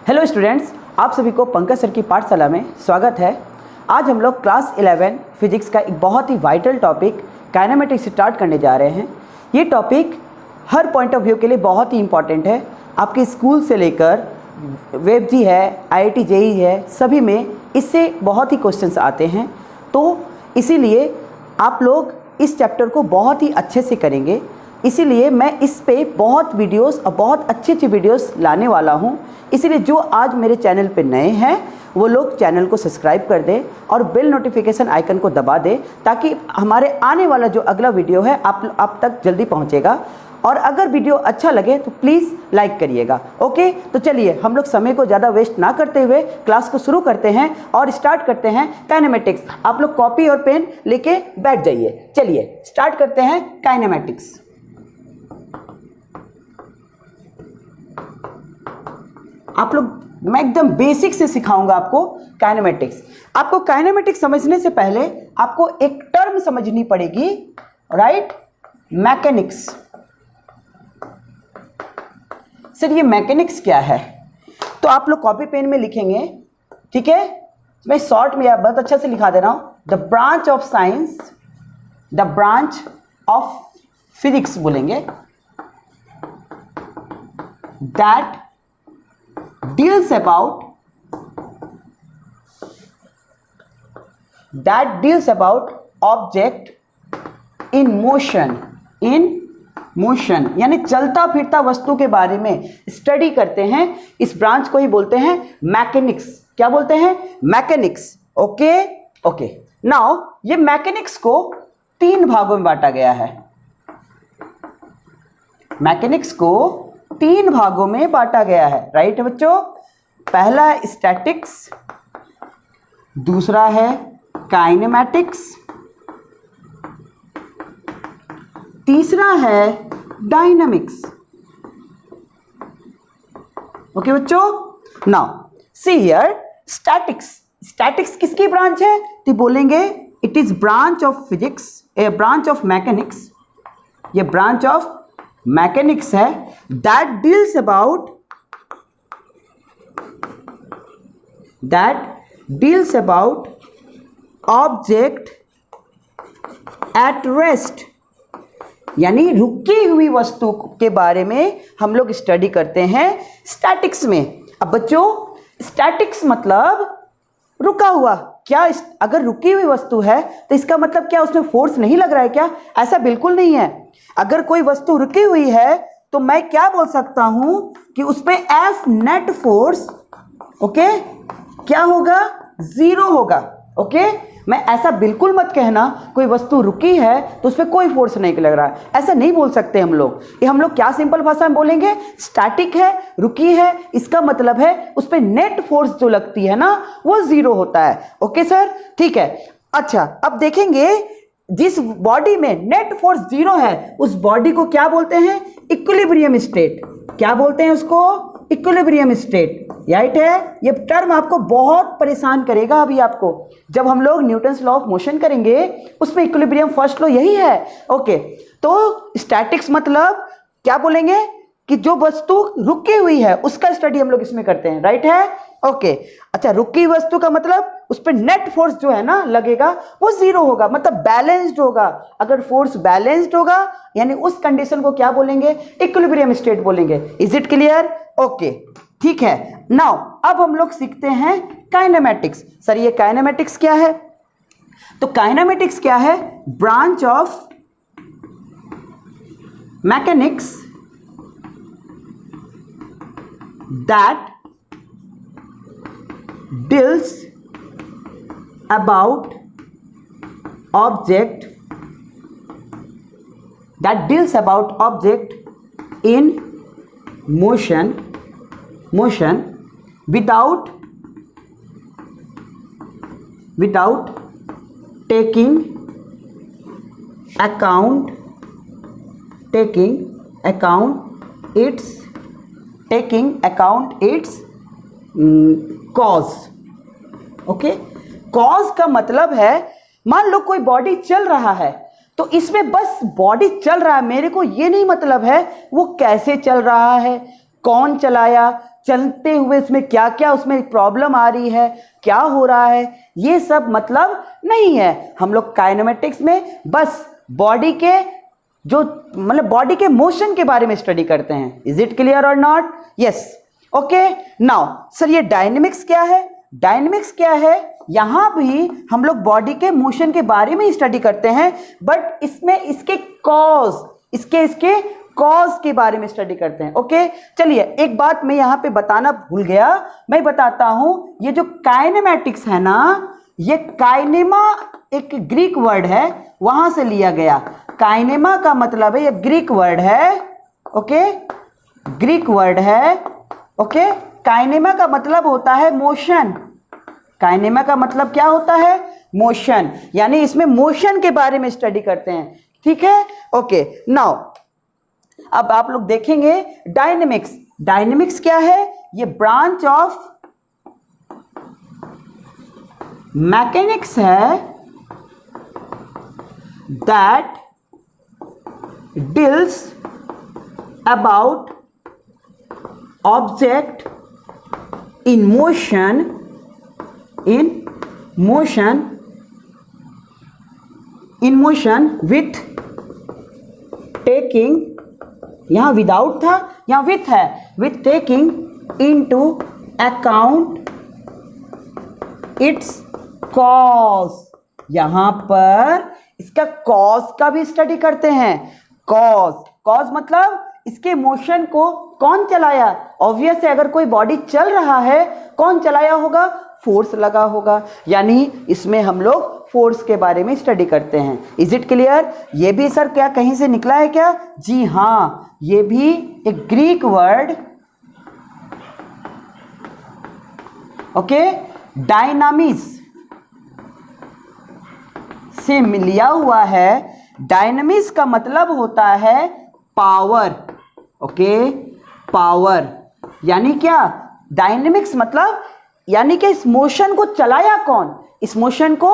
Hello students, आप सभी को पंकज सर की पाठशाला में स्वागत है। आज हम लोग क्लास 11 फिजिक्स का एक बहुत ही वाइटल टॉपिक काइनेमेटिक्स स्टार्ट करने जा रहे हैं। ये topic her point of view के लिए बहुत ही इंपॉर्टेंट है। आपके स्कूल से लेकर वेब जी है, IIT JEE है, सभी में इससे बहुत ही क्वेश्चंस आते हैं। तो इसीलिए आप लोग इस चैप्टर को बहुत ही अच्छे से करेंगे। इसीलिए मैं इस पे बहुत वीडियोस और बहुत अच्छी वीडियोस लाने वाला हूँ। इसीलिए जो आज मेरे चैनल पे नए हैं वो लोग चैनल को सब्सक्राइब कर दें और बेल नोटिफिकेशन आइकन को दबा दें, ताकि हमारे आने वाला जो अगला वीडियो है आप तक जल्दी पहुँचेगा। और अगर वीडियो अच्छा लगे तो प्लीज़ लाइक करिएगा। ओके, तो चलिए हम लोग समय को ज़्यादा वेस्ट ना करते हुए क्लास को शुरू करते हैं और स्टार्ट करते हैं काइनेमेटिक्स। आप लोग कॉपी और पेन लेके बैठ जाइए। चलिए स्टार्ट करते हैं काइनेमेटिक्स। आप लोग मैं एकदम बेसिक से सिखाऊंगा आपको काइनेमेटिक्स। आपको काइनेमेटिक्स समझने से पहले आपको एक टर्म समझनी पड़ेगी, राइट? मैकेनिक्स। सर ये मैकेनिक्स क्या है? तो आप लोग कॉपी पेन में लिखेंगे, ठीक है? मैं शॉर्ट में बहुत अच्छा से लिखा दे रहा हूं। The branch of science, the branch of physics बोलेंगे, that deals about object in motion यानी चलता फिरता वस्तु के बारे में स्टडी करते हैं। इस ब्रांच को ही बोलते हैं मैकेनिक्स। क्या बोलते हैं? मैकेनिक्स। ओके। नाउ ये मैकेनिक्स को 3 भागों में बांटा गया है। मैकेनिक्स को 3 भागों में बांटा गया है, राइट बच्चों? पहला है स्टैटिक्स, दूसरा है काइनेमैटिक्स, तीसरा है डायनामिक्स। ओके बच्चों, नाउ सी हियर स्टैटिक्स किसकी ब्रांच है? तो बोलेंगे it is branch of physics, A branch of mechanics. ये ब्रांच ऑफ मैकेनिक्स है that deals about object at rest, यानी रुकी हुई वस्तु के बारे में हम लोग स्टडी करते हैं स्टैटिक्स में। अब बच्चों स्टैटिक्स मतलब रुका हुआ। क्या अगर रुकी हुई वस्तु है तो इसका मतलब क्या उसमें फोर्स नहीं लग रहा है क्या? ऐसा बिल्कुल नहीं है। अगर कोई वस्तु रुकी हुई है तो मैं क्या बोल सकता हूं कि उसमें एस नेट फोर्स, ओके, क्या होगा? 0 होगा। ओके, मैं ऐसा बिल्कुल मत कहना कोई वस्तु रुकी है तो उसमें कोई फोर्स नहीं लग रहा है, ऐसा नहीं बोल सकते हम लोग। ये हम लोग क्या सिंपल भाषा में बोलेंगे? स्टैटिक है, रुकी है, इसका मतलब है उस पर नेट फोर्स जो लगती है ना वो 0 होता है। ओके सर, ठीक है। अच्छा, अब देखेंगे जिस बॉडी में नेट फोर्स 0 है उस बॉडी को क्या बोलते हैं? Equilibrium state. क्या बोलते हैं उसको? इक्विलिब्रियम स्टेट, राइट है? ये टर्म आपको बहुत परेशान करेगा अभी आपको। जब हम लोग न्यूटन्स लॉ ऑफ मोशन करेंगे उसमें इक्विलिब्रियम फर्स्ट लॉ यही है। ओके, तो स्टैटिक्स मतलब क्या बोलेंगे कि जो वस्तु रुकी हुई है उसका स्टडी हम लोग इसमें करते हैं, राइट है? ओके। अच्छा, रुकी वस्तु का मतलब उस पर नेट फोर्स जो है ना लगेगा वो 0 होगा, मतलब बैलेंस्ड होगा। अगर फोर्स बैलेंस्ड होगा यानी उस कंडीशन को क्या बोलेंगे? इक्विलिब्रियम स्टेट बोलेंगे। Is it clear? ओके, ठीक है। नाउ अब हम लोग सीखते हैं काइनेमैटिक्स। सर ये काइनेमैटिक्स क्या है? तो काइनेमैटिक्स क्या है? Branch of mechanics that deals about object in motion without taking account its cause. Okay, cause का मतलब है मान लो कोई बॉडी चल रहा है तो इसमें बस बॉडी चल रहा है, मेरे को ये नहीं मतलब है वो कैसे चल रहा है, कौन चलाया, चलते हुए इसमें क्या क्या उसमें प्रॉब्लम आ रही है, क्या हो रहा है, ये सब मतलब नहीं है। हम लोग काइनेमेटिक्स में बस बॉडी के जो मतलब बॉडी के मोशन के बारे में स्टडी करते हैं। इज इट क्लियर और not? Yes, okay. Now sir ये डायनेमिक्स क्या है? डायनेमिक्स क्या है? यहां भी हम लोग बॉडी के मोशन के बारे में स्टडी करते हैं, बट इसमें इसके कॉज, इसके कॉज के बारे में स्टडी करते हैं। ओके, चलिए एक बात मैं यहां पे बताना भूल गया, मैं बताता हूं। ये जो काइनेमैटिक्स है ना, ये काइनेमा एक ग्रीक वर्ड है, वहां से लिया गया। काइनेमा का मतलब है, ये ग्रीक वर्ड है। ओके, ग्रीक वर्ड है। ओके, काइनेमा का मतलब होता है मोशन। काइनेमा का मतलब क्या होता है? मोशन, यानी इसमें मोशन के बारे में स्टडी करते हैं। ठीक है, ओके। नाउ अब आप लोग देखेंगे डायनेमिक्स। डायनेमिक्स क्या है? ये ब्रांच ऑफ मैकेनिक्स है that deals about object in motion with taking, यहाँ विदाउट था, यहाँ विथ है, with taking into account its cause। यहाँ पर इसका कॉज का भी स्टडी करते हैं। कॉज मतलब इसके मोशन को कौन चलाया? ऑब्वियस है, अगर कोई बॉडी चल रहा है, कौन चलाया होगा? फोर्स लगा होगा, यानी इसमें हम लोग फोर्स के बारे में स्टडी करते हैं। Is it clear? ये भी सर क्या कहीं से निकला है क्या? जी हाँ, ये भी एक ग्रीक वर्ड, ओके, डायनामिस से लिया हुआ है। डायनामिस का मतलब होता है पावर। ओके, पावर यानी क्या? डायनेमिक्स मतलब यानी कि इस मोशन को चलाया कौन? इस मोशन को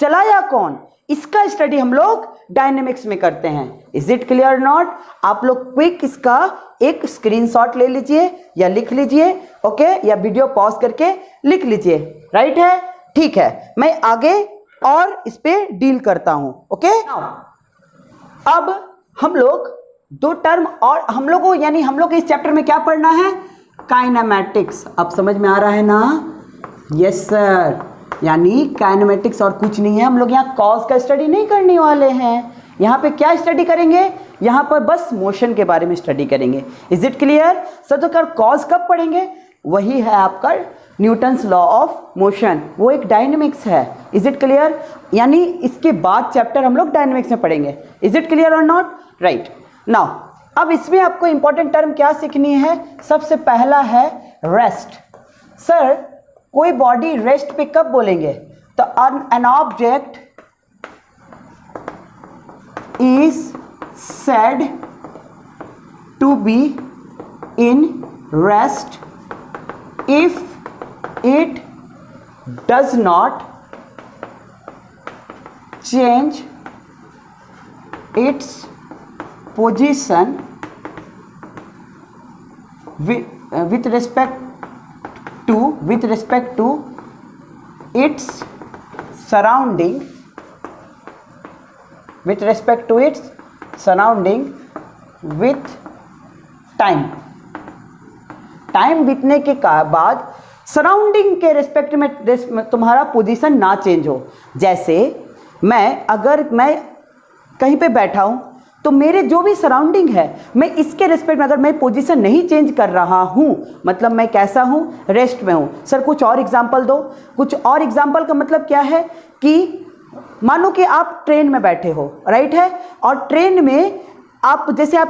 चलाया कौन? इसका स्टडी हम लोग डायनेमिक्स में करते हैं। Is it clear not? आप लोग क्विक इसका एक स्क्रीनशॉट ले लीजिए या लिख लीजिए, ओके, या वीडियो पॉज करके लिख लीजिए। राइट है? ठीक है, मैं आगे और इस पे डील करता हूं। ओके, अब हम लोग दो टर्म और हम लोग को, यानी हम लोग इस चैप्टर में क्या पढ़ना है? काइनेमैटिक्स। अब समझ में आ रहा है ना? यस सर, यानी काइनेमैटिक्स और कुछ नहीं है। हम लोग यहाँ कॉज का स्टडी नहीं करने वाले हैं। यहाँ पे क्या स्टडी करेंगे? यहाँ पर बस मोशन के बारे में स्टडी करेंगे। Is it clear? सर तो कॉज कब पढ़ेंगे? वही है आपका न्यूटन्स लॉ ऑफ मोशन, वो एक डायनेमिक्स है। Is it clear? यानी इसके बाद चैप्टर हम लोग डायनेमिक्स में पढ़ेंगे। इज इट क्लियर और नॉट? राइट। नाउ अब इसमें आपको इंपॉर्टेंट टर्म क्या सीखनी है? सबसे पहला है रेस्ट। सर कोई बॉडी रेस्ट पे कब बोलेंगे? तो an object is said to be in rest if it does not change its position with respect to its surrounding, with respect to its surrounding with time। Time बीतने के बाद surrounding के respect में तुम्हारा पोजीशन ना change हो। जैसे अगर मैं कहीं पे बैठा हूं तो मेरे जो भी सराउंडिंग है, मैं इसके रिस्पेक्ट में अगर मैं पोजीशन नहीं चेंज कर रहा हूं, मतलब मैं कैसा हूं? रेस्ट में हूं। सर कुछ और एग्जांपल दो। कुछ और एग्जांपल का मतलब क्या है कि मानो कि आप ट्रेन में बैठे हो, राइट है, और ट्रेन में आप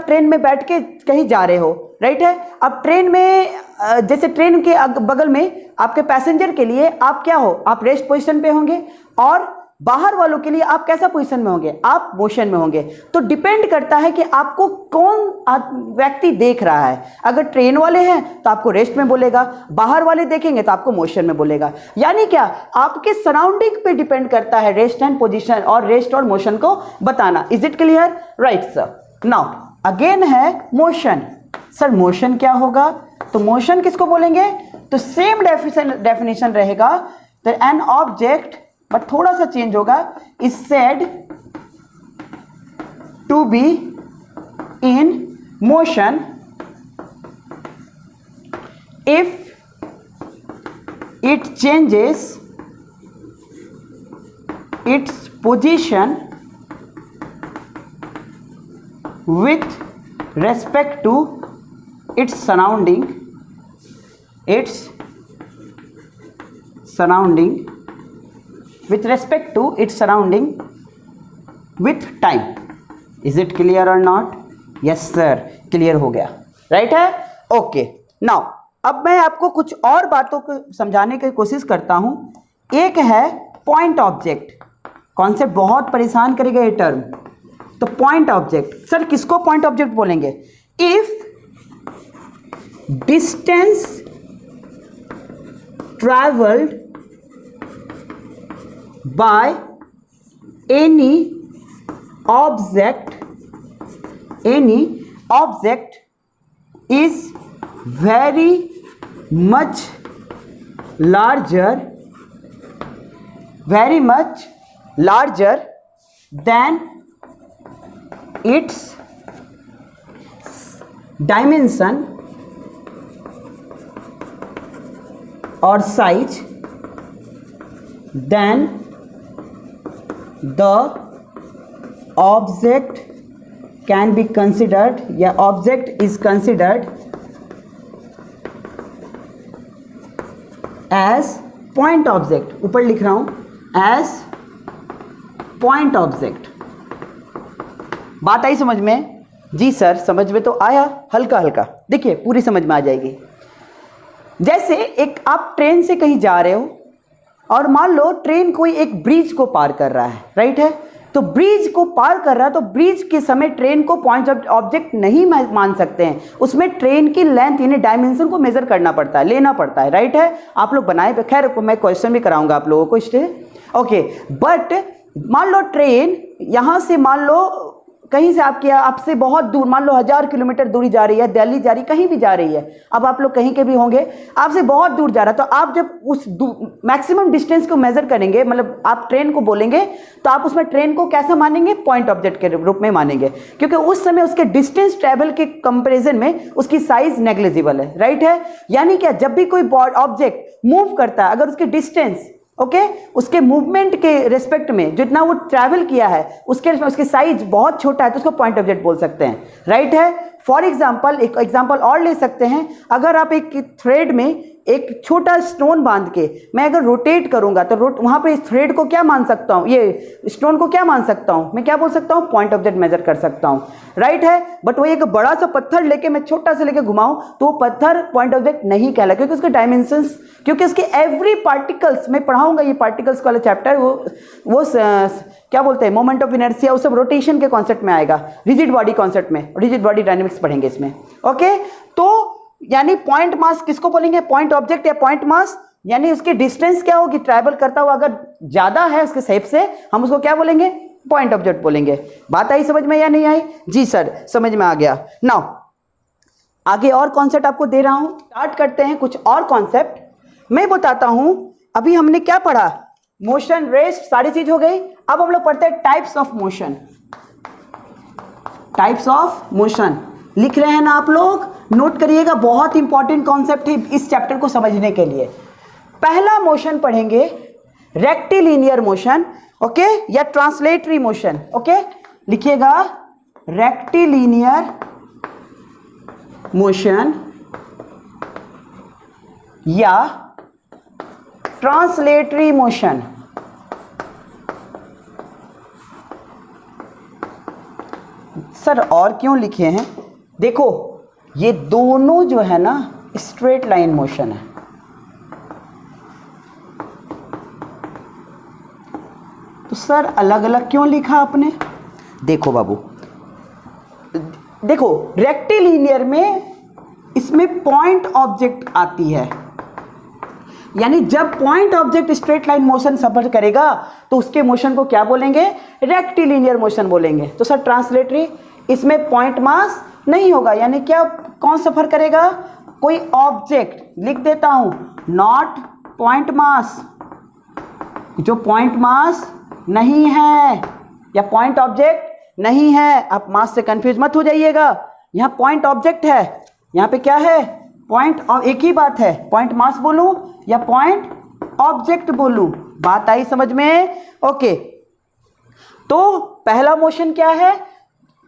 ट्रेन में बैठ के कहीं जा रहे हो, राइट है। अब ट्रेन में जैसे ट्रेन के बगल में आपके पैसेंजर के लिए आप क्या हो? आप रेस्ट पोजीशन पे होंगे, और बाहर वालों के लिए आप कैसा पोजीशन में होंगे? आप मोशन में होंगे। तो डिपेंड करता है कि आपको कौन व्यक्ति देख रहा है। अगर ट्रेन वाले हैं तो आपको रेस्ट में बोलेगा, बाहर वाले देखेंगे तो आपको मोशन में बोलेगा। यानी क्या? आपके सराउंडिंग पे डिपेंड करता है रेस्ट एंड पोजीशन, और रेस्ट और मोशन को बताना। Is it clear? Right sir. Now again है मोशन। सर मोशन क्या होगा? तो मोशन किसको बोलेंगे? तो सेम डेफिनेशन रहेगा। तो एन ऑब्जेक्ट, बट थोड़ा सा चेंज होगा, is said to be in motion if it changes its position with respect to its surrounding with respect to its surrounding with time. Is it clear or not? Yes sir, clear हो गया, right है? Okay, now अब मैं आपको कुछ और बातों को समझाने की कोशिश करता हूं। एक है पॉइंट ऑब्जेक्ट, कॉन्सेप्ट बहुत परेशान करेगा ये टर्म। तो पॉइंट ऑब्जेक्ट, सर किसको पॉइंट ऑब्जेक्ट बोलेंगे? If distance travelled by any object is very much larger than its dimension or size, then the object can be considered, या object is considered as point object। ऊपर लिख रहा हूं as point object। बात आई समझ में? जी sir समझ में तो आया, हल्का हल्का, देखिए पूरी समझ में आ जाएगी। जैसे एक आप ट्रेन से कहीं जा रहे हो और मान लो ट्रेन कोई एक ब्रिज को पार कर रहा है, राइट है? तो ब्रिज को पार कर रहा है, तो ब्रिज के समय ट्रेन को पॉइंट ऑब्जेक्ट नहीं मान सकते हैं, उसमें ट्रेन की लेंथ यानी डायमेंशन को मेजर करना पड़ता है, लेना पड़ता है, राइट है? आप लोग बनाए, खैर मैं क्वेश्चन भी कराऊंगा आप लोगों को इससे, ओके। बट मान लो ट्रेन यहाँ से, मान लो कहीं से आपसे बहुत दूर, मान लो 1000 किलोमीटर दूरी जा रही है, दिल्ली जा रही, कहीं भी जा रही है, अब आप लोग कहीं के भी होंगे, आपसे बहुत दूर जा रहा है, तो आप जब उस मैक्सिमम डिस्टेंस को मेजर करेंगे, मतलब आप ट्रेन को बोलेंगे, तो आप उसमें ट्रेन को कैसा मानेंगे? पॉइंट ऑब्जेक्ट के रूप में मानेंगे, क्योंकि उस समय उसके डिस्टेंस ट्रेवल के कंपेरिजन में उसकी साइज नेग्लिजिबल है, राइट है? यानी क्या, जब भी कोई ऑब्जेक्ट मूव करता है, अगर उसके डिस्टेंस उसके मूवमेंट के रेस्पेक्ट में जितना वो ट्रैवल किया है उसके साइज बहुत छोटा है, तो उसको पॉइंट ऑब्जेक्ट बोल सकते हैं, राइट है? फॉर एग्जाम्पल, एक एग्जाम्पल और ले सकते हैं। अगर आप एक थ्रेड में एक छोटा स्टोन बांध के मैं अगर रोटेट करूंगा, तो वहां पे इस थ्रेड को क्या मान सकता हूं, ये स्टोन को क्या मान सकता हूं, मैं क्या बोल सकता हूं? पॉइंट ऑब्जेक्ट मेजर कर सकता हूं, राइट है? बट वो एक बड़ा सा पत्थर लेके मैं छोटा से लेके घुमाऊं, तो वो पत्थर पॉइंट ऑब्जेक्ट नहीं कहला, क्योंकि उसके डायमेंशंस, क्योंकि उसके एवरी पार्टिकल्स, मैं पढ़ाऊंगा ये पार्टिकल्स वाला चैप्टर, वो क्या बोलते हैं, मोमेंट ऑफ इनर्शिया, वो सब रोटेशन के कॉन्सेप्ट में आएगा, रिजिड बॉडी कॉन्सेप्ट में, रिजिड बॉडी डायनेमिक्स पढ़ेंगे इसमें, ओके? तो यानी पॉइंट मास किसको बोलेंगे? पॉइंट ऑब्जेक्ट या पॉइंट मास, यानी उसकी डिस्टेंस क्या होगी, ट्रैवल करता हुआ अगर ज्यादा है उसके शेप से, हम उसको क्या बोलेंगे? पॉइंट ऑब्जेक्ट बोलेंगे। बात आई समझ में या नहीं आई? जी सर समझ में आ गया। नाउ आगे और कॉन्सेप्ट आपको दे रहा हूं, स्टार्ट करते हैं कुछ और कॉन्सेप्ट। मैं बताता हूं, अभी हमने क्या पढ़ा? मोशन, रेस्ट, सारी चीज हो गई। अब हम लोग पढ़ते हैं types of motion. Types of motion लिख रहे हैं ना आप लोग? नोट करिएगा, बहुत इंपॉर्टेंट कॉन्सेप्ट है इस चैप्टर को समझने के लिए। पहला मोशन पढ़ेंगे रेक्टिलिनियर मोशन, ओके, या ट्रांसलेटरी मोशन, ओके? लिखिएगा रेक्टिलिनियर मोशन या ट्रांसलेटरी मोशन। सर और क्यों लिखे हैं? देखो ये दोनों जो है ना स्ट्रेट लाइन मोशन है, तो सर अलग अलग क्यों लिखा आपने? देखो बाबू, देखो रेक्टिलिनियर में इसमें पॉइंट ऑब्जेक्ट आती है, यानी जब point object straight line motion सफर करेगा तो उसके मोशन को क्या बोलेंगे? रेक्टिलिनियर मोशन बोलेंगे। तो सर ट्रांसलेटरी, इसमें पॉइंट मास नहीं होगा, यानी क्या कौन सफर करेगा, कोई ऑब्जेक्ट, लिख देता हूं, नॉट पॉइंट मास, जो पॉइंट मास नहीं है या पॉइंट ऑब्जेक्ट नहीं है। आप मास से कंफ्यूज मत हो जाइएगा, यहां पॉइंट ऑब्जेक्ट है, यहां पे क्या है, पॉइंट, और एक ही बात है, पॉइंट मास बोलूं या पॉइंट ऑब्जेक्ट बोलूं, बात आई समझ में? ओके, तो पहला मोशन क्या है,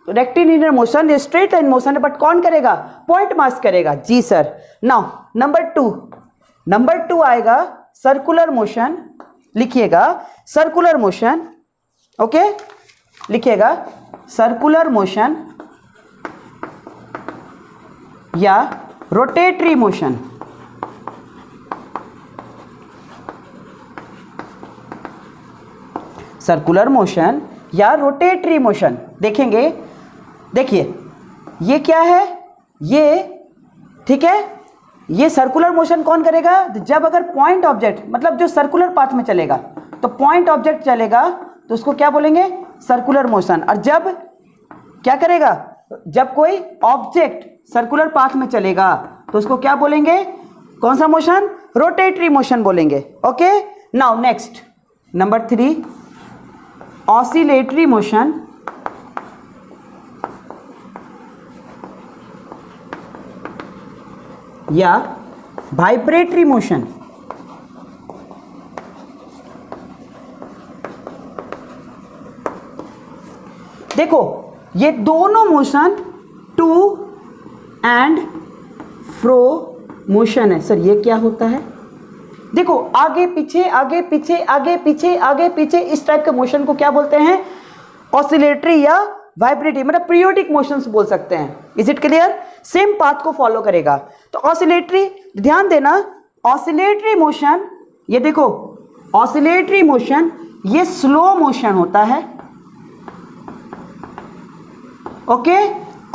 rectilinear motion, straight line motion है, बट कौन करेगा, पॉइंट मास करेगा। जी सर। नाउ नंबर टू आएगा सर्कुलर मोशन, लिखिएगा सर्कुलर मोशन, ओके, लिखिएगा सर्कुलर मोशन या रोटेटरी मोशन। सर्कुलर मोशन या रोटेटरी मोशन देखेंगे। देखिए ये क्या है, ये ठीक है, ये सर्कुलर मोशन कौन करेगा, जब अगर पॉइंट ऑब्जेक्ट, मतलब जो सर्कुलर पाथ में चलेगा, तो पॉइंट ऑब्जेक्ट चलेगा तो उसको क्या बोलेंगे, सर्कुलर मोशन। और जब क्या करेगा, जब कोई ऑब्जेक्ट सर्कुलर पाथ में चलेगा तो उसको क्या बोलेंगे, कौन सा मोशन, रोटेटरी मोशन बोलेंगे। Okay, now next number 3, oscillatory motion या वाइब्रेटरी मोशन। देखो ये दोनों motion to and fro motion है। सर ये क्या होता है, देखो आगे पीछे आगे पीछे आगे पीछे आगे पीछे, इस टाइप के मोशन को क्या बोलते हैं, ऑसिलेटरी या वाइब्रेटरी, मतलब पीरियोडिक मोशंस बोल सकते हैं। Is it clear, same path को फॉलो करेगा। तो ऑसिलेटरी, ध्यान देना, ऑसिलेटरी मोशन, ये देखो ऑसिलेटरी मोशन ये स्लो मोशन होता है, ओके,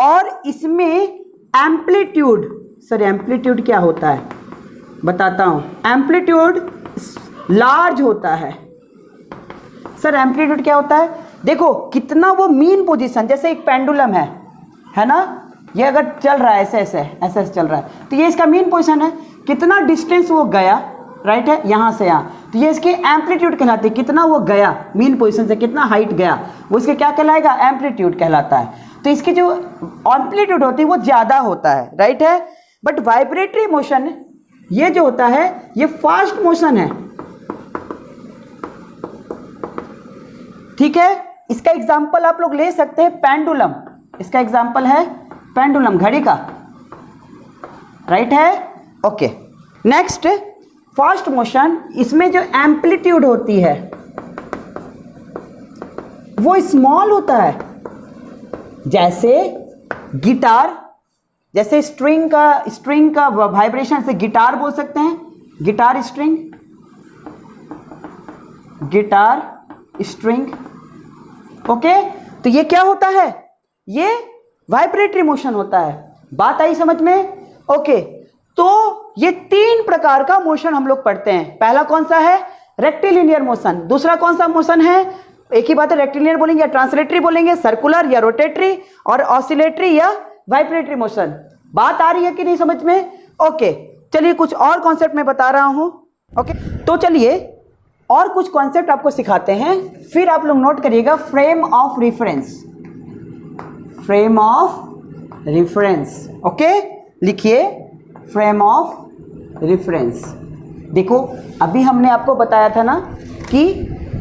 और इसमें एम्पलीट्यूड, सर एम्पलीट्यूड क्या होता है बताता हूं, एम्पलीट्यूड लार्ज होता है। सर एम्पलीट्यूड क्या होता है, देखो कितना वो मीन पोजीशन, जैसे एक पेंडुलम है ना, ये अगर चल रहा है ऐसे ऐसे ऐसे ऐसे चल रहा है, तो ये इसका मीन पोजीशन है, कितना डिस्टेंस वो गया, राइट है, यहाँ से यहाँ, तो ये इसके एम्पलीट्यूड कहलाते हैं, कितना वो गया मीन पोजीशन से, कितना हाइट गया, वो इसके क्या कहलाएगा, एम्पलीट्यूड कहलाता है। तो इसकी जो एम्पलीट्यूड होती है वो ज़्यादा होता है, राइट है। बट वाइब्रेटरी मोशन ये जो होता है ये फास्ट मोशन है, ठीक है। इसका एग्जाम्पल आप लोग ले सकते हैं पेंडुलम, इसका एग्जाम्पल है पेंडुलम, घड़ी का, राइट है, ओके। नेक्स्ट फास्ट मोशन, इसमें जो एम्पलीट्यूड होती है वो स्मॉल होता है, जैसे गिटार, जैसे स्ट्रिंग का वाइब्रेशन से गिटार बोल सकते हैं, guitar string, guitar string, okay. तो ये क्या होता है, ये वाइब्रेटरी मोशन होता है, बात आई समझ में, ओके। तो ये 3 प्रकार का मोशन हम लोग पढ़ते हैं। पहला कौन सा है, रेक्टिलिनियर मोशन, दूसरा कौन सा मोशन है, एक ही बात है, रेक्टिलिनियर बोलेंगे या ट्रांसलेटरी बोलेंगे, सर्कुलर या रोटेटरी, और ऑसिलेटरी या वाइब्रेटरी मोशन। बात आ रही है कि नहीं समझ में, ओके। चलिए कुछ और कॉन्सेप्ट मैं बता रहा हूं, ओके। तो चलिए और कुछ कॉन्सेप्ट आपको सिखाते हैं, फिर आप लोग नोट करिएगा। Frame of reference, frame of reference, okay, लिखिए फ्रेम ऑफ रेफरेंस। देखो अभी हमने आपको बताया था ना कि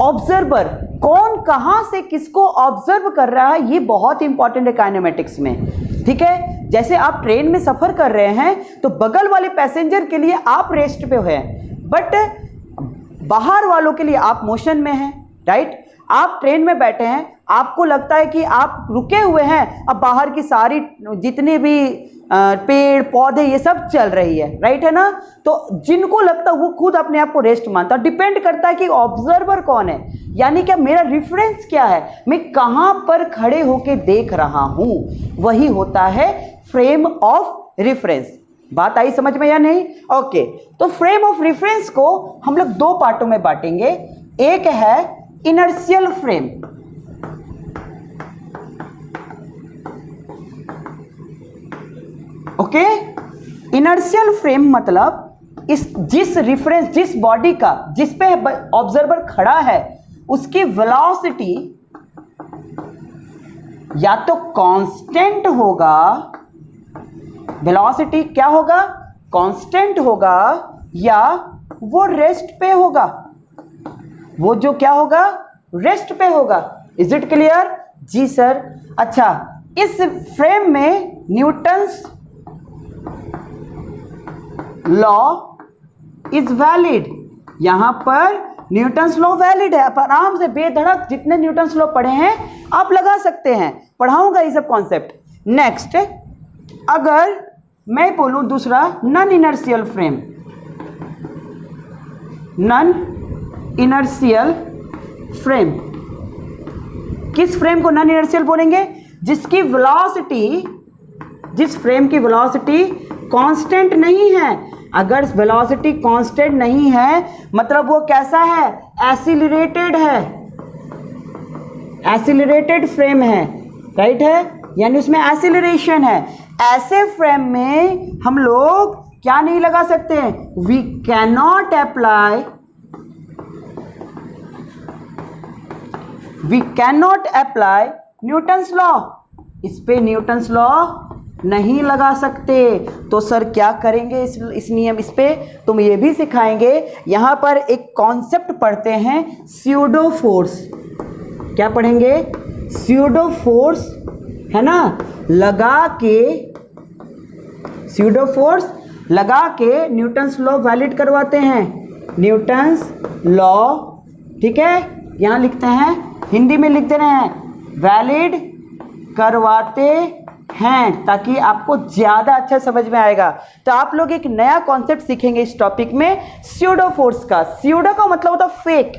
ऑब्जर्वर कौन कहां से किसको ऑब्जर्व कर रहा है, ये बहुत इंपॉर्टेंट है काइनेमेटिक्स में, ठीक है। जैसे आप ट्रेन में सफर कर रहे हैं तो बगल वाले पैसेंजर के लिए आप रेस्ट पे हैं, बट बाहर वालों के लिए आप मोशन में हैं, राइट। आप ट्रेन में बैठे हैं, आपको लगता है कि आप रुके हुए हैं, अब बाहर की सारी जितने भी पेड़ पौधे ये सब चल रही है, राइट है ना। तो जिनको लगता है वो खुद अपने आप को रेस्ट मानता है, डिपेंड करता है कि ऑब्जर्वर कौन है, यानी क्या मेरा रेफरेंस क्या है, मैं कहां पर खड़े होके देख रहा हूं, वही होता है फ्रेम ऑफ रेफरेंस। बात आई समझ में या नहीं, ओके। तो फ्रेम ऑफ रेफरेंस को हम लोग 2 पार्टों में बांटेंगे, एक है inertial frame, okay. Inertial frame मतलब जिस बॉडी का जिस पे ऑब्जर्वर खड़ा है उसकी वेलोसिटी या तो कांस्टेंट होगा, वेलोसिटी क्या होगा, कांस्टेंट होगा, या वो रेस्ट पे होगा, वो जो क्या होगा, रेस्ट पे होगा। Is it clear? जी सर। अच्छा, इस फ्रेम में न्यूटन्स लॉ इज वैलिड, यहां पर न्यूटन्स लॉ वैलिड है। आप आराम से बेधड़क जितने न्यूटन्स लॉ पढ़े हैं आप लगा सकते हैं, पढ़ाऊंगा ये सब कॉन्सेप्ट। नेक्स्ट, अगर मैं बोलूं दूसरा non inertial frame, non inertial frame, किस फ्रेम को नॉन इनर्शियल बोलेंगे? जिसकी वेलोसिटी, जिस फ्रेम की वेलोसिटी कांस्टेंट नहीं है। अगर वेलोसिटी कांस्टेंट नहीं है मतलब वो कैसा है, एक्सीलरेटेड है, एक्सीलरेटेड फ्रेम है, राइट है, यानी उसमें एक्सीलरेशन है। ऐसे फ्रेम में हम लोग क्या नहीं लगा सकते हैं, we can not apply, we can not apply Newton's law, इस पे न्यूटन्स लॉ नहीं लगा सकते। तो सर क्या करेंगे इस नियम, इस पे तुम ये भी सिखाएंगे। यहां पर एक कॉन्सेप्ट पढ़ते हैं स्यूडो फोर्स, क्या पढ़ेंगे, स्यूडो फोर्स, है ना, लगा के, स्यूडो फोर्स लगा के न्यूटन्स लॉ वैलिड करवाते हैं, न्यूटन्स लॉ, ठीक है, यहां लिखते हैं, हिंदी में लिख दे रहे हैं, वैलिड करवाते हैं, ताकि आपको ज़्यादा अच्छा समझ में आएगा। तो आप लोग एक नया कॉन्सेप्ट सीखेंगे इस टॉपिक में, स्यूडो फोर्स का। स्यूडो का मतलब होता है फेक,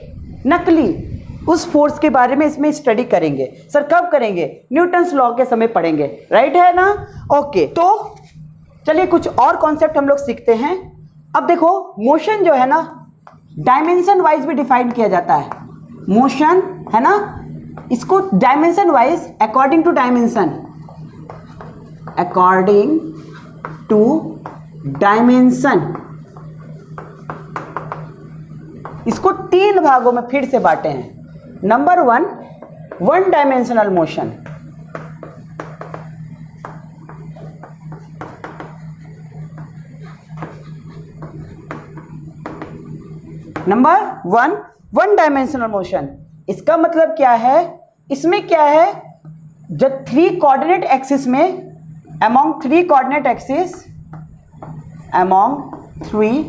नकली, उस फोर्स के बारे में इसमें स्टडी करेंगे। सर कब करेंगे? न्यूटन्स लॉ के समय पढ़ेंगे, राइट है ना? ओके, तो चलिए कुछ और कॉन्सेप्ट हम लोग सीखते हैं। अब देखो, मोशन जो है ना डायमेंशन वाइज भी डिफाइन किया जाता है, मोशन है ना, इसको dimension wise, according to dimension, according to dimension, इसको 3 भागों में फिर से बांटे हैं। Number 1, one dimensional motion, number 1 one dimensional motion. इसका मतलब क्या है, इसमें क्या है, जो 3 कोऑर्डिनेट एक्सिस में, among 3 coordinate axis, among 3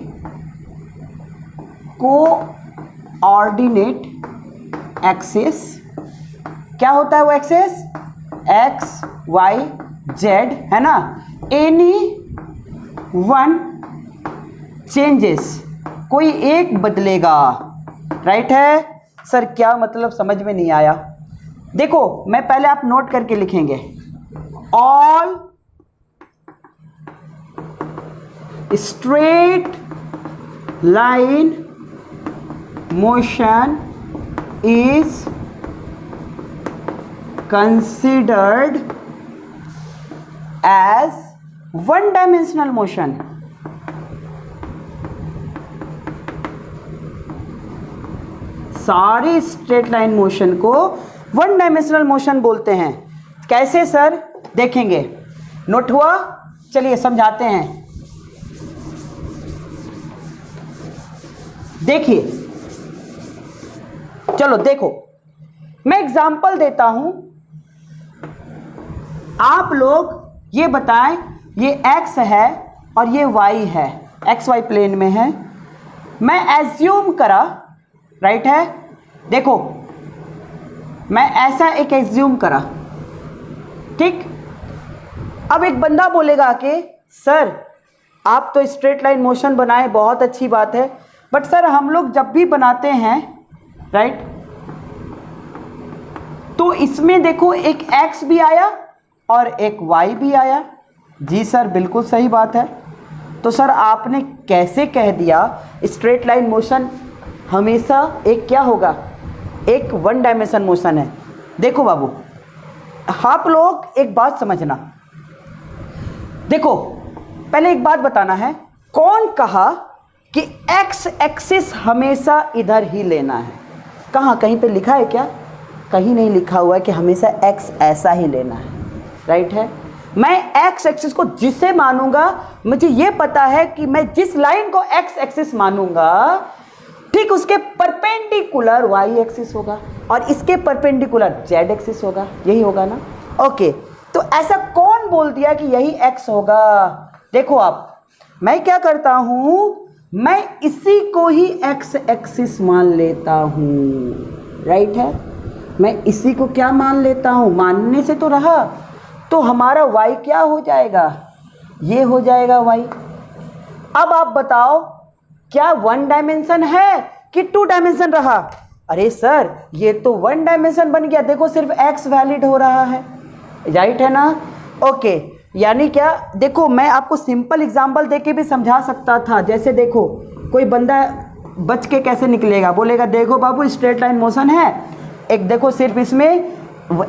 coordinate axis, क्या होता है वो एक्सिस, x y z, है ना, एनी वन चेंजेस, कोई एक बदलेगा, राइट है। सर क्या मतलब, समझ में नहीं आया। देखो मैं पहले, आप नोट करके लिखेंगे, all straight line motion is considered as one dimensional motion। सारे स्ट्रेट लाइन मोशन को वन डायमेंशनल मोशन बोलते हैं। कैसे सर, देखेंगे, नोट हुआ? चलिए समझाते हैं। देखिए, चलो देखो, मैं एग्जांपल देता हूं, आप लोग ये बताएं, ये x है और ये y है, एक्स वाई प्लेन में है, मैं एज्यूम करा, राइट है, देखो मैं ऐसा एक एज्यूम करा, ठीक। अब एक बंदा बोलेगा कि सर आप तो स्ट्रेट लाइन मोशन बनाए, बहुत अच्छी बात है, बट सर हम लोग जब भी बनाते हैं, राइट, तो इसमें देखो एक x भी आया और एक y भी आया। जी सर बिल्कुल सही बात है। तो सर आपने कैसे कह दिया स्ट्रेट लाइन मोशन हमेशा एक क्या होगा, एक वन डायमेंशन मोशन है। देखो बाबू, आप लोग एक बात समझना, देखो पहले एक बात बताना है, कौन कहा कि एक्स एक्सिस हमेशा इधर ही लेना है? कहाँ, कहीं पे लिखा है क्या? कहीं नहीं लिखा हुआ है कि हमेशा एक्स ऐसा ही लेना है, राइट है। मैं एक्स एक्सिस को जिसे मानूंगा, मुझे ये पता है कि मैं जिस लाइन को एक्स एक्सिस मानूंगा ठीक उसके परपेंडिकुलर वाई एक्सिस होगा और इसके परपेंडिकुलर जेड एक्सिस होगा, यही होगा ना। ओके, तो ऐसा कौन बोल दिया कि यही एक्स होगा? देखो आप, मैं क्या करता हूं, मैं इसी को ही एक्स एक्सिस मान लेता हूं, राइट है। मैं इसी को क्या मान लेता हूं, मानने से तो रहा, तो हमारा y क्या हो जाएगा, ये हो जाएगा y। अब आप बताओ क्या 1 डायमेंशन है कि 2 डायमेंशन रहा? अरे सर ये तो 1 डायमेंशन बन गया, देखो सिर्फ x वैलिड हो रहा है, राइट है ना। ओके, यानी क्या, देखो मैं आपको सिंपल एग्जांपल देके भी समझा सकता था। जैसे देखो कोई बंदा बच के कैसे निकलेगा, बोलेगा देखो बाबू स्ट्रेट लाइन मोशन है, एक देखो सिर्फ इसमें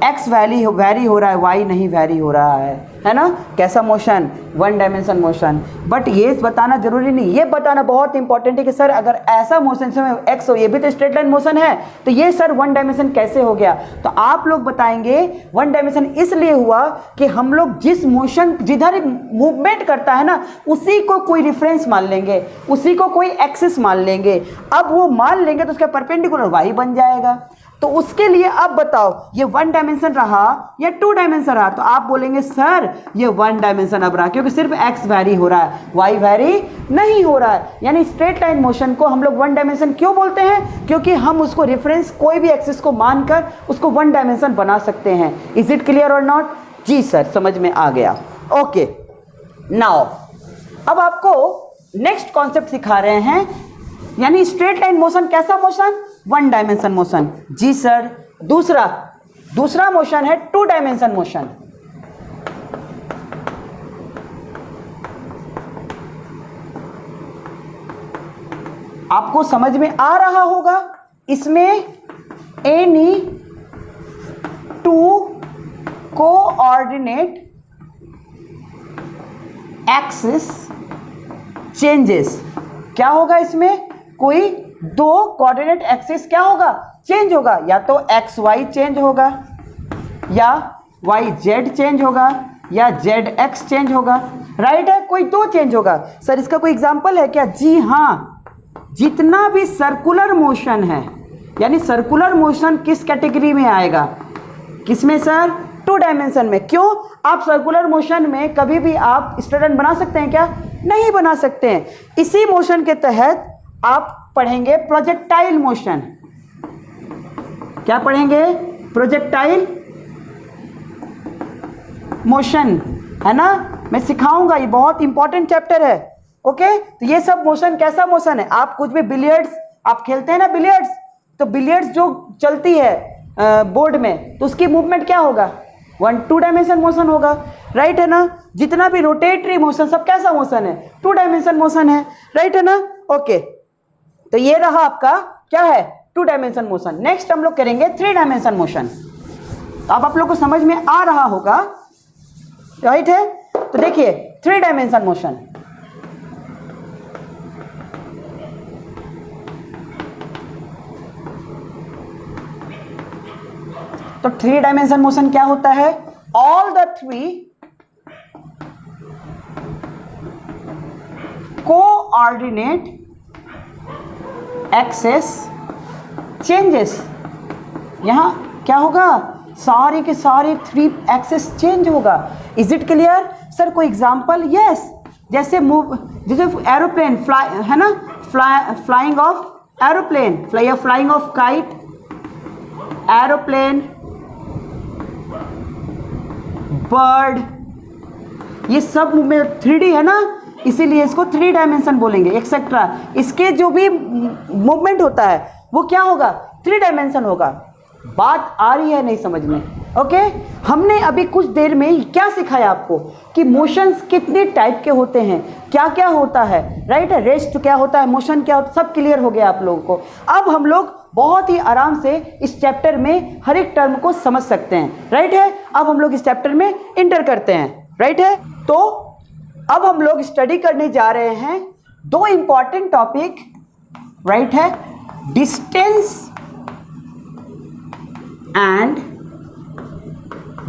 एक्स वैरी हो रहा है, वाई नहीं वैरी हो रहा है ना। कैसा मोशन, 1 डायमेंशन मोशन। बट ये बताना जरूरी नहीं, ये बताना बहुत इंपॉर्टेंट है कि सर अगर ऐसा मोशन से एक्स हो, ये भी तो स्ट्रेट लाइन मोशन है, तो ये सर 1 डायमेंशन कैसे हो गया? तो आप लोग बताएंगे 1 डायमेंशन इसलिए हुआ कि हम लोग जिस मोशन जिधर मूवमेंट करता है ना, उसी को कोई रेफरेंस मान लेंगे, उसी को कोई एक्सिस मान लेंगे। अब वो मान लेंगे तो उसका परपेंडिकुलर वाई बन जाएगा। तो उसके लिए अब बताओ ये 1 डायमेंशन रहा या 2 डायमेंशन रहा? तो आप बोलेंगे सर ये 1 डायमेंशन अब रहा, क्योंकि सिर्फ x वैरी हो रहा है, y वैरी नहीं हो रहा है। यानी स्ट्रेट लाइन मोशन को हम लोग 1 डायमेंशन क्यों बोलते हैं? क्योंकि हम उसको रेफरेंस कोई भी एक्सिस को मानकर उसको 1 डायमेंशन बना सकते हैं। इज इट क्लियर और नॉट? जी सर, समझ में आ गया। ओके, नाउ अब आपको नेक्स्ट कॉन्सेप्ट सिखा रहे हैं, यानी स्ट्रेट लाइन मोशन कैसा मोशन? 1 dimension motion. जी सर, दूसरा मोशन है 2 डायमेंशन मोशन। आपको समझ में आ रहा होगा, इसमें एनी 2 कोऑर्डिनेट एक्सिस चेंजेस। क्या होगा इसमें? कोई 2 कोऑर्डिनेट एक्सिस क्या होगा? चेंज होगा, या तो एक्स वाई चेंज होगा, या वाई जेड चेंज होगा, या जेड एक्स चेंज होगा, राइट है। कोई 2 चेंज होगा। सर इसका कोई एग्जांपल है क्या? जी हाँ, जितना भी सर्कुलर मोशन है, यानी सर्कुलर मोशन किस कैटेगरी में आएगा? किसमें सर? 2 डायमेंशन में। क्यों? आप सर्कुलर मोशन में कभी भी आप स्ट्रेट लाइन बना सकते हैं क्या? नहीं बना सकते हैं। इसी मोशन के तहत आप पढ़ेंगे प्रोजेक्टाइल मोशन। क्या पढ़ेंगे? प्रोजेक्टाइल मोशन, है ना। मैं सिखाऊंगा, ये बहुत इंपॉर्टेंट चैप्टर है। ओके, तो ये सब मोशन कैसा मोशन है? आप कुछ भी बिलियर्ड्स आप खेलते हैं ना, बिलियर्ड्स, तो बिलियर्ड्स जो चलती है बोर्ड में, तो उसकी मूवमेंट क्या होगा? 1-2 डायमेंशन मोशन होगा, राइट है ना। जितना भी रोटेटरी मोशन सब कैसा मोशन है? 2 डायमेंशन मोशन है, राइट है ना। ओके, तो ये रहा आपका क्या है? 2 डायमेंशन मोशन। नेक्स्ट हम लोग करेंगे 3 डायमेंशन मोशन। तो अब आप लोग को समझ में आ रहा होगा, राइट है। तो देखिए 3 डायमेंशन मोशन, तो 3 डायमेंशन मोशन क्या होता है? All the 3 coordinate axis changes. यहां क्या होगा? सारे के सारे 3 एक्सिस चेंज होगा। Is it clear? सर कोई एग्जांपल? यस, जैसे एरोप्लेन फ्लाई है ना, flying of aeroplane, flying of kite, aeroplane, bird, ये सब में 3D है ना, इसीलिए इसको 3 डायमेंशन बोलेंगे, एक्सेट्रा। इसके जो भी मूवमेंट होता है वो क्या होगा? 3 डायमेंशन होगा। बात आ रही है नहीं समझ में? ओके, हमने अभी कुछ देर में क्या सिखाया आपको कि मोशंस कितने टाइप के होते हैं, क्या क्या होता है, राइट है। रेस्ट क्या होता है, मोशन क्या होता है, सब क्लियर हो गया आप लोगों को। अब हम लोग बहुत ही आराम से इस चैप्टर में हर एक टर्म को समझ सकते हैं, राइट है। अब हम लोग इस चैप्टर में इंटर करते हैं, राइट है। तो अब हम लोग स्टडी करने जा रहे हैं दो इंपॉर्टेंट टॉपिक, राइट है, distance and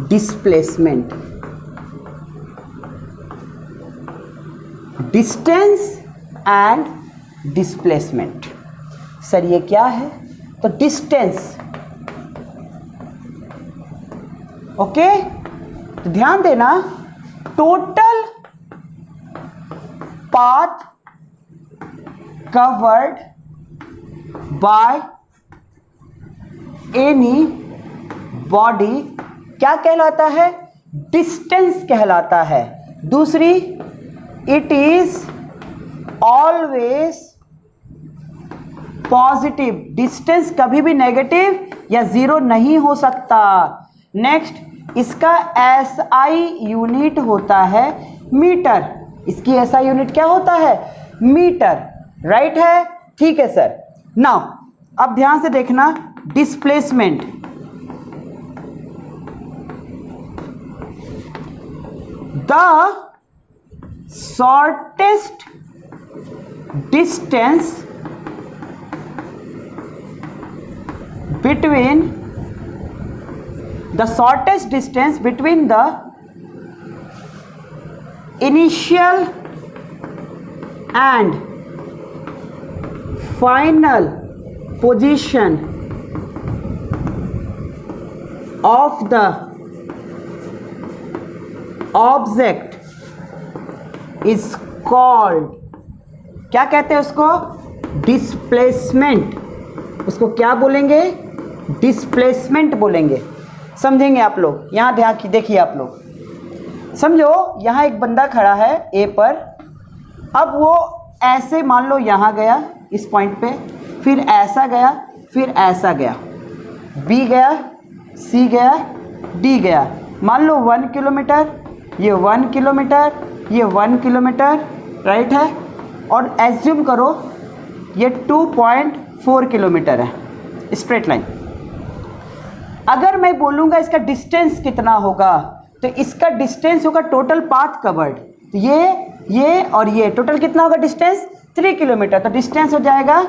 displacement. Distance and displacement. Sir ये क्या है? तो डिस्टेंस, ओके, तो ध्यान देना, total path covered by any body क्या कहलाता है? डिस्टेंस कहलाता है। दूसरी, it is always positive, distance कभी भी नेगेटिव या जीरो नहीं हो सकता। नेक्स्ट, इसका एसआई यूनिट होता है मीटर। इसकी एसआई यूनिट क्या होता है? मीटर, राइट है, ठीक है सर। नाउ अब ध्यान से देखना, displacement, the shortest distance between the initial and final position of the object is called, क्या कहते हैं उसको? डिस्प्लेसमेंट। उसको क्या बोलेंगे? डिस्प्लेसमेंट बोलेंगे। समझेंगे आप लोग? यहाँ ध्यान की देखिए, आप लोग समझो, यहाँ एक बंदा खड़ा है ए पर, अब वो ऐसे मान लो यहाँ गया इस पॉइंट पे, फिर ऐसा गया, फिर ऐसा गया, बी गया, सी गया, डी गया, मान लो 1 किलोमीटर, ये 1 किलोमीटर, ये 1 किलोमीटर, राइट है, और एज्यूम करो ये 2.4 किलोमीटर है स्ट्रेट लाइन। अगर मैं बोलूँगा इसका डिस्टेंस कितना होगा, तो इसका डिस्टेंस होगा टोटल पाथ कवर्ड, तो ये और ये टोटल कितना होगा डिस्टेंस? 3 किलोमीटर। तो डिस्टेंस हो जाएगा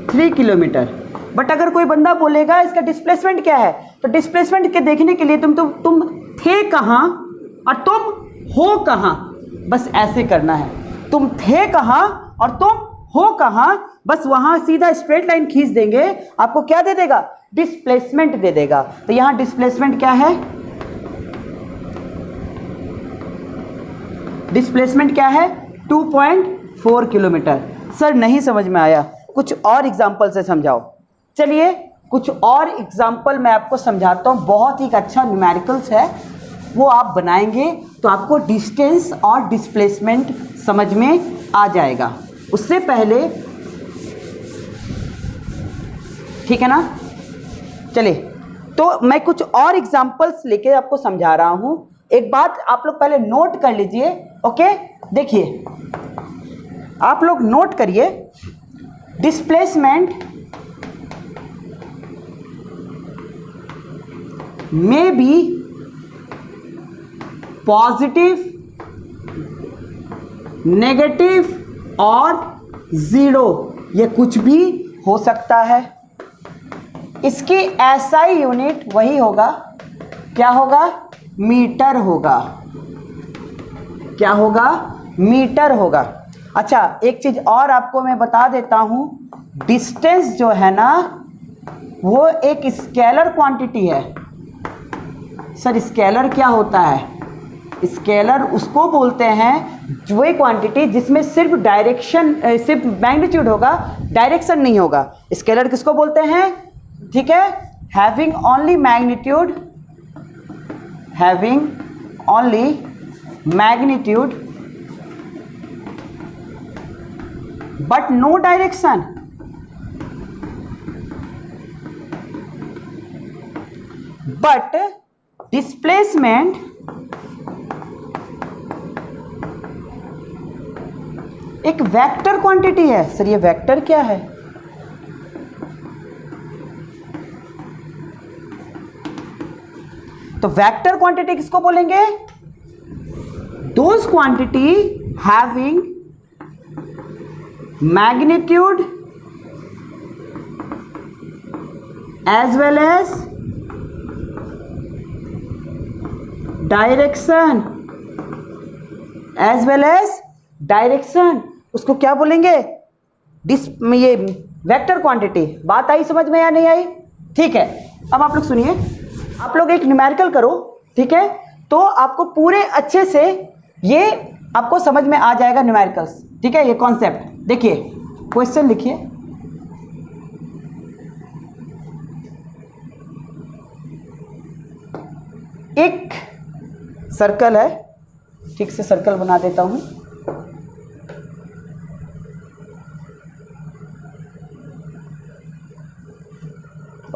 3 किलोमीटर। बट अगर कोई बंदा बोलेगा इसका डिस्प्लेसमेंट क्या है, तो डिस्प्लेसमेंट के देखने के लिए तुम थे कहाँ और तुम हो कहाँ, बस ऐसे करना है। तुम थे कहाँ और तुम हो कहाँ, बस वहाँ सीधा स्ट्रेट लाइन खींच देंगे, आपको क्या दे देगा? डिस्प्लेसमेंट दे देगा। तो यहाँ डिस्प्लेसमेंट क्या है? डिस्प्लेसमेंट क्या है? 2.4 किलोमीटर। सर नहीं समझ में आया, कुछ और एग्जाम्पल से समझाओ। चलिए कुछ और एग्जाम्पल मैं आपको समझाता हूँ, बहुत ही अच्छा न्यूमेरिकल्स है, वो आप बनाएंगे तो आपको डिस्टेंस और डिस्प्लेसमेंट समझ में आ जाएगा। उससे पहले, ठीक है ना, चलिए तो मैं कुछ और एग्जाम्पल्स लेके आपको समझा रहा हूँ। एक बात आप लोग पहले नोट कर लीजिए, ओके? देखिए, आप लोग नोट करिए, डिस्प्लेसमेंट में बी पॉजिटिव, नेगेटिव और ज़ीरो, ये कुछ भी हो सकता है। इसकी एसआई यूनिट वही होगा, क्या होगा? मीटर होगा। क्या होगा? मीटर होगा। अच्छा, एक चीज़ और आपको मैं बता देता हूँ, डिस्टेंस जो है ना वो एक स्केलर क्वांटिटी है। सर स्केलर क्या होता है? स्केलर उसको बोलते हैं जो एक क्वांटिटी जिसमें सिर्फ डायरेक्शन, सिर्फ मैग्नीट्यूड होगा, डायरेक्शन नहीं होगा। स्केलर किसको बोलते हैं? ठीक है, having only magnitude, having only magnitude but no direction. But displacement एक वेक्टर क्वांटिटी है। सर ये वेक्टर क्या है? तो वेक्टर क्वांटिटी किसको बोलेंगे? those quantity having magnitude as well as direction, उसको क्या बोलेंगे? ये वेक्टर क्वांटिटी। बात आई समझ में या नहीं आई? ठीक है, अब आप लोग सुनिए, आप लोग एक न्यूमेरिकल करो, ठीक है, तो आपको पूरे अच्छे से ये आपको समझ में आ जाएगा न्यूमेरिकल्स, ठीक है, ये कॉन्सेप्ट। देखिए क्वेश्चन लिखिए, एक सर्कल है, ठीक से सर्कल बना देता हूं,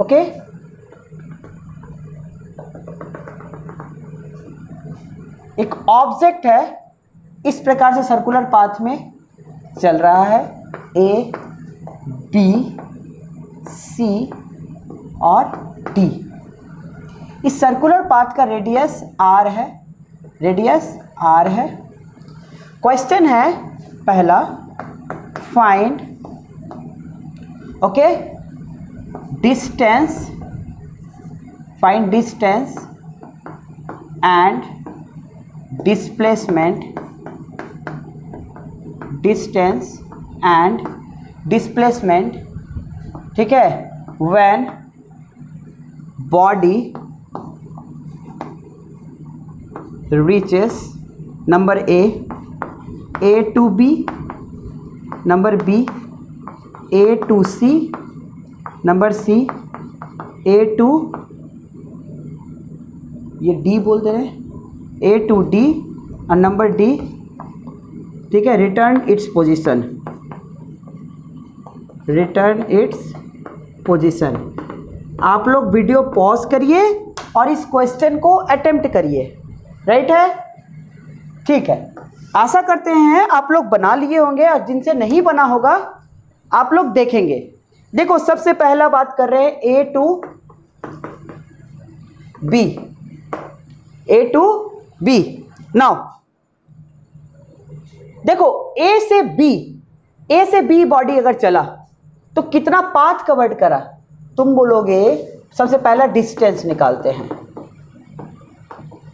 ओके। एक ऑब्जेक्ट है, इस प्रकार से सर्कुलर पाथ में चल रहा है, ए बी सी और डी। इस सर्कुलर पाथ का रेडियस आर है, क्वेश्चन है पहला, find okay distance and displacement, ठीक है, when body reaches number A to B, number B A to C, number C A to, ये डी बोलते हैं, ए टू डी, और नंबर डी, ठीक है, रिटर्न इट्स पोजीशन। आप लोग वीडियो पॉज करिए और इस क्वेश्चन को अटेम्प्ट करिए, राइट है? ठीक है, आशा करते हैं आप लोग बना लिए होंगे, और जिनसे नहीं बना होगा आप लोग देखेंगे। देखो सबसे पहला बात कर रहे हैं ए टू बी। नाउ देखो ए से बी बॉडी अगर चला तो कितना पाथ कवर्ड करा? तुम बोलोगे सबसे पहला डिस्टेंस निकालते हैं,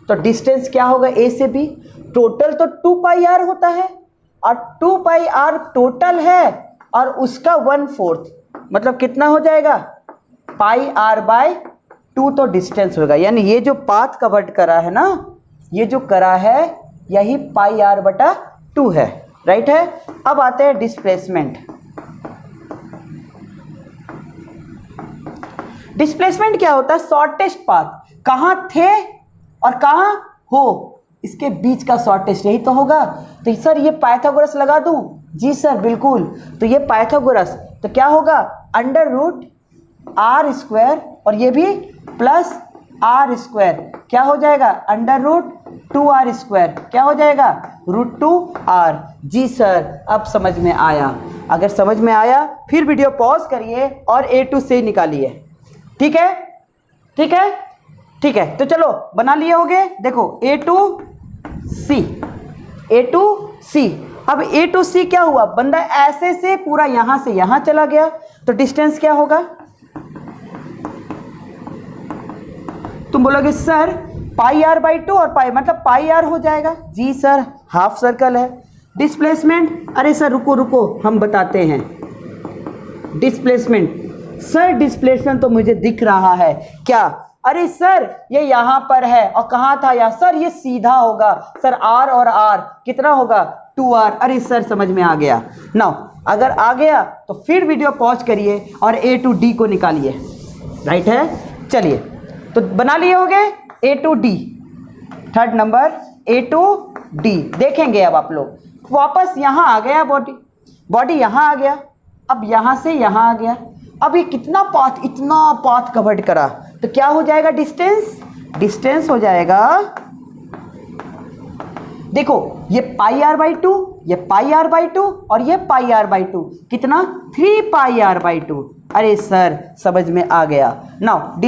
तो डिस्टेंस क्या होगा ए से बी? टोटल तो 2 पाई आर होता है, और 2 पाई आर टोटल है, और उसका 1/4 मतलब कितना हो जाएगा? पाई आर बाय 2 तो डिस्टेंस होगा। यानी ये जो पाथ कवर्ड करा है ना, ये जो करा है यही पाई आर बटा 2 है, राइट है? अब आते हैं डिस्प्लेसमेंट क्या होता है? शॉर्टेस्ट पाथ, कहाँ थे और कहाँ हो, इसके बीच का शॉर्टेस्ट, यही तो होगा। तो सर ये पाइथागोरस लगा दूं? जी सर बिल्कुल। तो ये पाइथागोरस तो क्या होगा? √r², और ये भी प्लस r², क्या हो जाएगा? √2r², क्या हो जाएगा? √2r। जी सर अब समझ में आया। अगर समझ में आया फिर वीडियो पॉज करिए और ए टू से निकालिए, ठीक है? ठीक है, तो चलो बना लिए होगे। देखो ए टू सी, अब ए टू सी क्या हुआ? बंदा ऐसे से पूरा यहां से यहां चला गया, तो डिस्टेंस क्या होगा? तुम बोलोगे सर पाई आर बाई 2, और पाई मतलब पाई आर हो जाएगा। जी सर हाफ सर्कल है। डिस्प्लेसमेंट, अरे सर रुको हम बताते हैं। डिस्प्लेसमेंट, सर डिस्प्लेसमेंट तो मुझे दिख रहा है, क्या? अरे सर ये यहाँ पर है, और कहाँ था यहाँ? सर ये सीधा होगा सर, R और R कितना होगा? 2R। अरे सर समझ में आ गया। नाउ अगर आ गया तो फिर वीडियो पॉज करिए और A to D को निकालिए, राइट है? चलिए तो बना लिए होगे A to D, third number A to D। देखेंगे अब आप लोग वापस यहाँ आ गया, बॉडी यहाँ आ गया, अब यहाँ से यहाँ आ गया। अब ये कितना पाथ, इतना पाथ कवर्ड करा, तो क्या हो जाएगा? डिस्टेंस हो जाएगा। देखो ये पाई आर बाई 2, ये पाई आर बाई 2, और ये पाई आर बाई 2, कितना? 3 पाई आर बाई 2। अरे सर समझ में आ गया। नाउ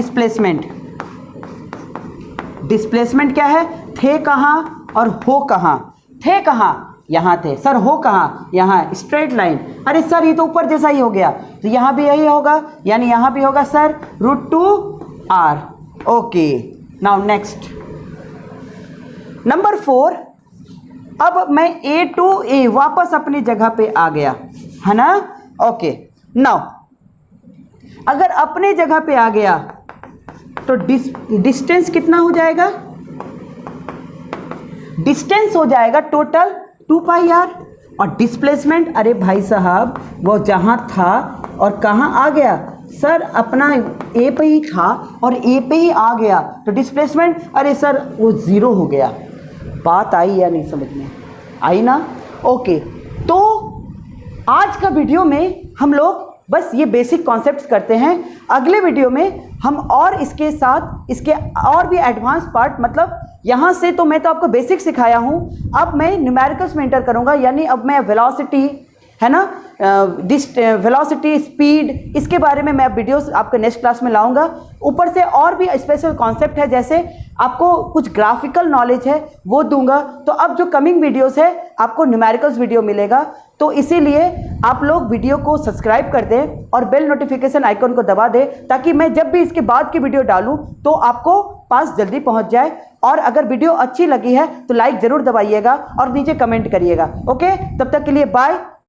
डिस्प्लेसमेंट क्या है? थे कहाँ और हो कहाँ थे, कहाँ यहाँ थे। सर हो कहाँ, यहाँ स्ट्रेट लाइन। अरे सर ये तो ऊपर जैसा ही हो गया, तो यहाँ भी यही होगा, यानी यहाँ भी होगा sir √2r। Okay, now next number 4। अब मैं A to A वापस अपनी जगह पे आ गया, है ना। ओके, नाउ अगर अपने जगह पे आ गया तो डिस्टेंस कितना हो जाएगा, डिस्टेंस हो जाएगा टोटल 2πr। और डिस्प्लेसमेंट, अरे भाई साहब वो जहाँ था और कहाँ आ गया, सर अपना ए पे ही था और ए पे ही आ गया, तो डिस्प्लेसमेंट, अरे सर वो 0 हो गया। बात आई या नहीं समझ में आई ना। ओके, तो आज का वीडियो में हम लोग बस ये बेसिक कॉन्सेप्ट्स करते हैं। अगले वीडियो में हम और इसके साथ इसके और भी एडवांस पार्ट, मतलब यहाँ से तो मैं तो आपको बेसिक सिखाया हूँ, अब मैं न्यूमेरिकल्स में एंटर करूँगा, यानी अब मैं वेलोसिटी, है ना, वेलोसिटी, स्पीड, इसके बारे में मैं वीडियोस आपके नेक्स्ट क्लास में लाऊंगा। ऊपर से और भी स्पेशल कॉन्सेप्ट है, जैसे आपको कुछ ग्राफिकल नॉलेज है वो दूंगा। तो अब जो कमिंग वीडियोस है आपको न्यूमेरिकल्स वीडियो मिलेगा, तो इसीलिए आप लोग वीडियो को सब्सक्राइब कर दें और बेल नोटिफिकेशन आइकन को दबा दें, ताकि मैं जब भी इसके बाद की वीडियो डालूं तो आपको पास जल्दी पहुंच जाए। और अगर वीडियो अच्छी लगी है तो लाइक ज़रूर दबाइएगा और नीचे कमेंट करिएगा। ओके, तब तक के लिए बाय।